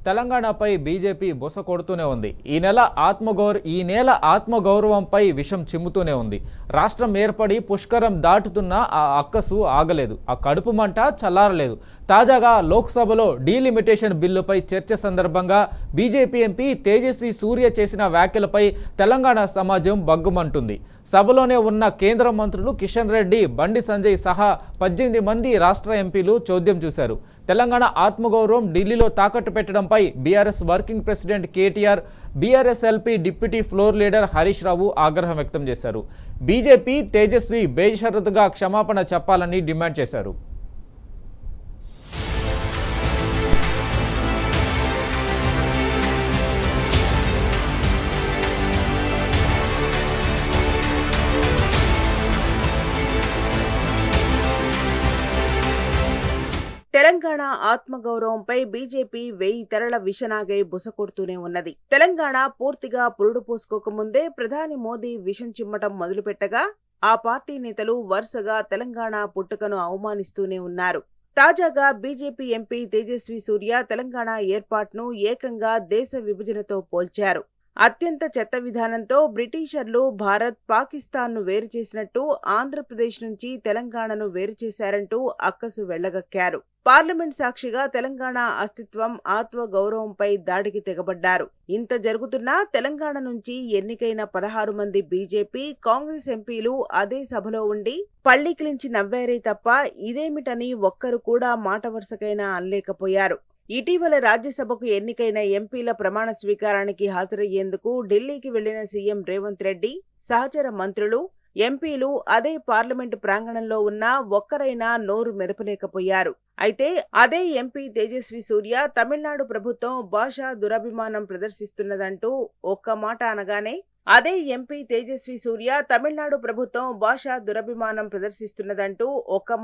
తెలంగాణపై బీజేపీ బుస కొడుతూనే ఉంది. ఈ నెల ఆత్మగౌరవంపై విషం చిమ్ముతూనే ఉంది. రాష్ట్రం ఏర్పడి పుష్కరం దాటుతున్న ఆ అక్కసు ఆగలేదు. ఆ కడుపు మంట చల్లారలేదు. తాజాగా లోక్సభలో డీలిమిటేషన్ బిల్లుపై చర్చ సందర్భంగా బీజేపీ ఎంపీ తేజస్వి సూర్య చేసిన వ్యాఖ్యలపై తెలంగాణ సమాజం బగ్గుమంటుంది. సభలోనే ఉన్న కేంద్ర మంత్రులు కిషన్ రెడ్డి, బండి సంజయ్ సహా 18 మంది రాష్ట్ర ఎంపీలు చోద్యం చూశారు. తెలంగాణ ఆత్మగౌరవం ఢిల్లీలో తాకట్టు పెట్టడంపై BRS working president KTR, BRS LP deputy floor leader Harish Rao ఆగ్రహం వ్యక్తం చేశారు. బీజేపీ తేజస్వి బేషరతుగా క్షమాపణ చెప్పాలని డిమాండ్ చేశారు. తెలంగాణ ఆత్మగౌరవంపై బీజేపీ 1000 తెరల విషనాగై బుసకొడుతూనే ఉన్నది. తెలంగాణ పూర్తిగా పురుడు పోసుకోకముందే ప్రధాని మోదీ విషం చిమ్మటం మొదలుపెట్టగా ఆ పార్టీ నేతలు వరుసగా తెలంగాణ పుట్టుకను అవమానిస్తూనే ఉన్నారు. తాజాగా బీజేపీ ఎంపీ తేజస్వి సూర్య తెలంగాణ ఏర్పాటును ఏకంగా దేశ విభజనతో పోల్చారు. అత్యంత చెత్త విధానంతో బ్రిటిషర్లు భారత్, పాకిస్తాన్ను వేరు చేసినట్టు ఆంధ్రప్రదేశ్ నుంచి తెలంగాణను వేరు చేశారంటూ అక్కసు వెళ్లగక్కారు. పార్లమెంట్ సాక్షిగా తెలంగాణ అస్తిత్వం, ఆత్మగౌరవంపై దాడికి తెగబడ్డారు. ఇంత జరుగుతున్నా తెలంగాణ నుంచి ఎన్నికైన 16 మంది బీజేపీ, కాంగ్రెస్ ఎంపీలు అదే సభలో ఉండి పళ్లికిలించి నవ్వారే తప్ప ఇదేమిటని ఒక్కరు కూడా మాట వరుసకైనా అనలేకపోయారు. ఇటీవల రాజ్యసభకు ఎన్నికైన ఎంపీల ప్రమాణ స్వీకారానికి హాజరయ్యేందుకు ఢిల్లీకి వెళ్లిన సీఎం రేవంత్ రెడ్డి, సహచర మంత్రులు, ఎంపీలు అదే పార్లమెంటు ప్రాంగణంలో ఉన్న ఒక్కరైనా నోరు మెదపలేకపోయారు. అయితే అదే ఎంపీ తేజస్వి సూర్య తమిళనాడు ప్రభుత్వం భాషా దురభిమానం ప్రదర్శిస్తున్నదంటూ ఒక్క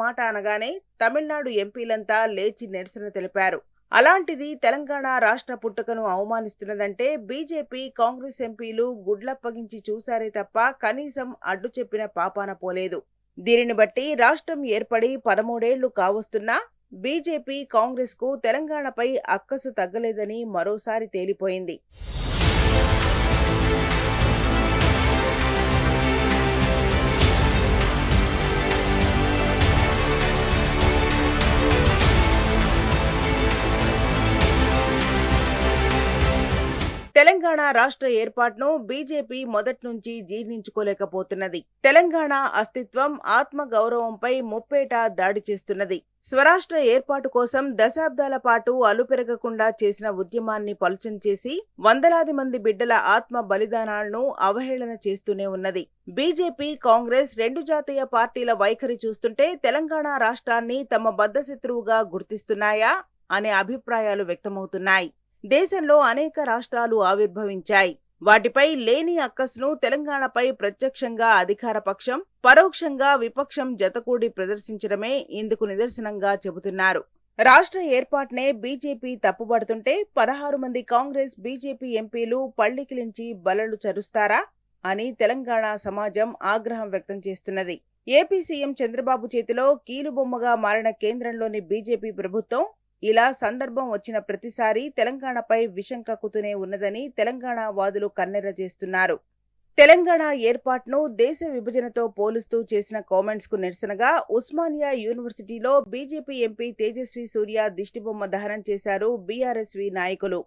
మాట అనగానే తమిళనాడు ఎంపీలంతా లేచి నిరసన తెలిపారు. అలాంటిది తెలంగాణ రాష్ట్ర పుట్టుకను అవమానిస్తున్నదంటే బీజేపీ, కాంగ్రెస్ ఎంపీలు గుడ్లప్పగించి చూశారే తప్ప కనీసం అడ్డు చెప్పిన పాపాన పోలేదు. దీనిని బట్టి రాష్ట్రం ఏర్పడి 13 ఏళ్లు కావస్తున్నా బీజేపీ, కాంగ్రెస్ కు తెలంగాణపై అక్కసు తగ్గలేదని మరోసారి తేలిపోయింది. తెలంగాణ రాష్ట్ర ఏర్పాటును బీజేపీ మొదటి నుంచి జీర్ణించుకోలేకపోతున్నది. తెలంగాణ అస్తిత్వం, ఆత్మగౌరవంపై ముప్పేట దాడి చేస్తున్నది. స్వరాష్ట్ర ఏర్పాటు కోసం దశాబ్దాల పాటు అలుపెరగకుండా చేసిన ఉద్యమాన్ని పలుచన చేసి వందలాది మంది బిడ్డల ఆత్మ బలిదానాలను అవహేళన చేస్తూనే ఉన్నది. బీజేపీ, కాంగ్రెస్ 2 జాతీయ పార్టీల వైఖరి చూస్తుంటే తెలంగాణ రాష్ట్రాన్ని తమ బద్ధశత్రువుగా గుర్తిస్తున్నాయా అనే అభిప్రాయాలు వ్యక్తమవుతున్నాయి. దేశంలో అనేక రాష్ట్రాలు ఆవిర్భవించాయి. వాటిపై లేని అక్కసును తెలంగాణపై ప్రత్యక్షంగా అధికార పక్షం, పరోక్షంగా విపక్షం జతకూడి ప్రదర్శించడమే ఇందుకు నిదర్శనంగా చెబుతున్నారు. రాష్ట్ర ఏర్పాటునే బీజేపీ తప్పుబడుతుంటే 16 మంది కాంగ్రెస్, బీజేపీ ఎంపీలు పళ్లికిలించి బలలు చరుస్తారా అని తెలంగాణ సమాజం ఆగ్రహం వ్యక్తం చేస్తున్నది. ఏపీ సీఎం చంద్రబాబు చేతిలో కీలుబొమ్మగా మారిన కేంద్రంలోని బీజేపీ ప్రభుత్వం ఇలా సందర్భం వచ్చిన ప్రతిసారి తెలంగాణపై విషం కక్కుతూనే ఉన్నదని తెలంగాణ వాదులు కన్నెర్ర చేస్తున్నారు. తెలంగాణ ఏర్పాటును దేశ విభజనతో పోలుస్తూ చేసిన కామెంట్స్ కు నిరసనగా ఉస్మానియా యూనివర్సిటీలో బీజేపీ ఎంపీ తేజస్వి సూర్య దిష్టిబొమ్మ దహనం చేశారు బీఆర్ఎస్వి నాయకులు.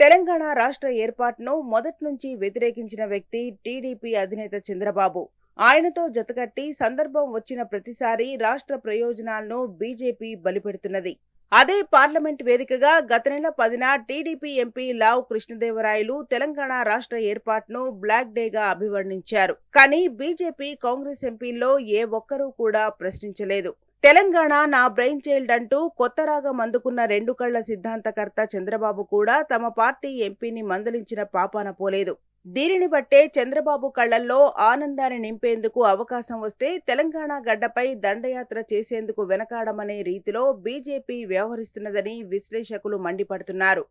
తెలంగాణ రాష్ట్ర ఏర్పాటును మొదటి నుంచి వ్యతిరేకించిన వ్యక్తి టీడీపీ అధినేత చంద్రబాబు. ఆయనతో జతకట్టి సందర్భం వచ్చిన ప్రతిసారి రాష్ట్ర ప్రయోజనాలను బీజేపీ బలిపెడుతున్నది. అదే పార్లమెంట్ వేదికగా గత నెల 10న టీడీపీ ఎంపీ లావు కృష్ణదేవరాయలు తెలంగాణ రాష్ట్ర ఏర్పాటును బ్లాక్ డేగా అభివర్ణించారు. కానీ బీజేపీ, కాంగ్రెస్ ఎంపీల్లో ఏ ఒక్కరూ కూడా ప్రశ్నించలేదు. తెలంగాణ నా బ్రెయిన్ చైల్డ్ అంటూ కొత్త రాగం అందుకున్న 2 కళ్ల సిద్ధాంతకర్త చంద్రబాబు కూడా తమ పార్టీ ఎంపీని మందలించిన పాపాన పోలేదు. దీనిని బట్టే చంద్రబాబు కళ్లల్లో ఆనందాన్ని నింపేందుకు అవకాశం వస్తే తెలంగాణ గడ్డపై దండయాత్ర చేసేందుకు వెనకాడమనే రీతిలో బీజేపీ వ్యవహరిస్తున్నదని విశ్లేషకులు మండిపడుతున్నారు.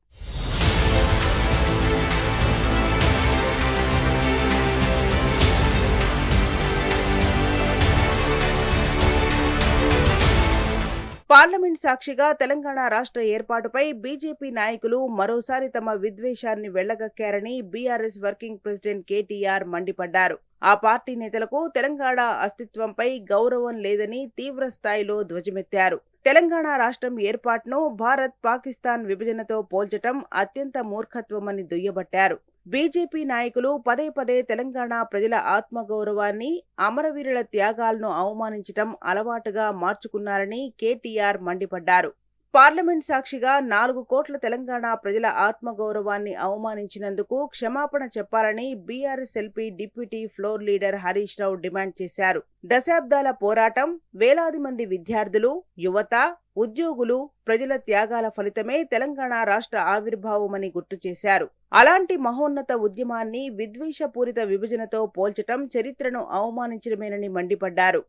పార్లమెంట్ సాక్షిగా తెలంగాణ రాష్ట్ర ఏర్పాటుపై బీజేపీ నాయకులు మరోసారి తమ విద్వేషాన్ని వెళ్లగక్కారని బీఆర్ఎస్ వర్కింగ్ ప్రెసిడెంట్ కేటీఆర్ మండిపడ్డారు. ఆ పార్టీ నేతలకు తెలంగాణ అస్తిత్వంపై గౌరవం లేదని తీవ్ర స్థాయిలో ధ్వజమెత్తారు. తెలంగాణ రాష్ట్రం ఏర్పాటును భారత్ పాకిస్తాన్ విభజనతో పోల్చటం అత్యంత మూర్ఖత్వమని దుయ్యబట్టారు. బీజేపీ నాయకులు పదే పదే తెలంగాణ ప్రజల ఆత్మగౌరవాన్ని, అమరవీరుల త్యాగాలను అవమానించటం అలవాటుగా మార్చుకున్నారని కేటీఆర్ మండిపడ్డారు. పార్లమెంట్ సాక్షిగా 4 కోట్ల తెలంగాణ ప్రజల ఆత్మగౌరవాన్ని అవమానించినందుకు క్షమాపణ చెప్పాలని BRS LP deputy floor leader Harish Rao demand చేశారు. దశాబ్దాల పోరాటం, వేలాది మంది విద్యార్థులు, యువత, ఉద్యోగులు, ప్రజల త్యాగాల ఫలితమే తెలంగాణ రాష్ట్ర ఆవిర్భావమని గుర్తు చేశారు. అలాంటి మహోన్నత ఉద్యమాన్ని విద్వేషపూరిత విభజనతో పోల్చటం చరిత్రను అవమానించడమేనని మండిపడ్డారు.